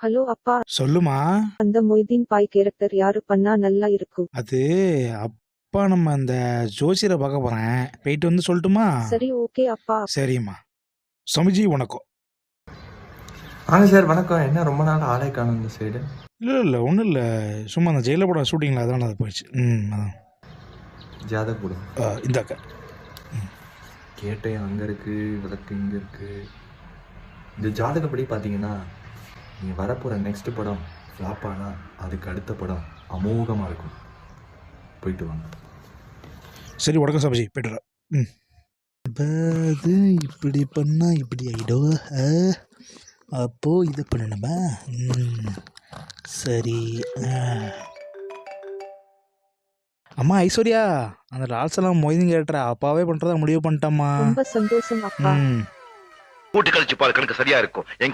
Hello அப்பா, சொல்லுமா. அந்த மொய்தீன் பாய் கேரக்டர் யாரு பண்ணா நல்லா இருக்கும்? அது அப்பா நம்ம அந்த ஜோசியரை பார்க்க போறேன். போயிட்டு வந்து சொல்லட்டுமா? சரி, ஓகே அப்பா. சரிம்மா. சுவாமிஜி வணக்கம். வாங்க சார், வணக்கம். என்ன ரொம்ப நாள் ஆளே காணும் இந்த சைடு? இல்லை ஒன்றும் இல்லை, சும்மா அந்த ஜெயில படம் ஷூட்டிங்கில் அதான் அது போயிடுச்சு. அதான் ஜாதக கூடும் இந்தாக்க. கேட்டேன், அங்கே இருக்குது, விளக்கு இங்கே இருக்குது. இந்த ஜாதகப்படி பார்த்தீங்கன்னா நீங்கள் வரப்போகிற நெக்ஸ்ட் படம் ஃப்ளாப் ஆனால் அதுக்கு அடுத்த படம் அமோகமாக இருக்கும். போயிட்டு வாங்க. சரி வணக்கம் சாமிஜி, போய்ட்டு அது இப்படி பண்ணா இப்படி ஆகிடும். அப்போது இது பண்ணணுமா? சரி. அம்மா ஐஸ்வர்யா, அந்த லால்ஸ் எல்லாம் மொய்தீன் கேரக்டர் அப்பாவே பண்ணுறதா முடிவு பண்ணிட்டம்மா. ரொம்ப சந்தோஷம் அப்பா. ம் கூட்டி கழிச்சு பாரு, கணக்கு சரியா இருக்கும்.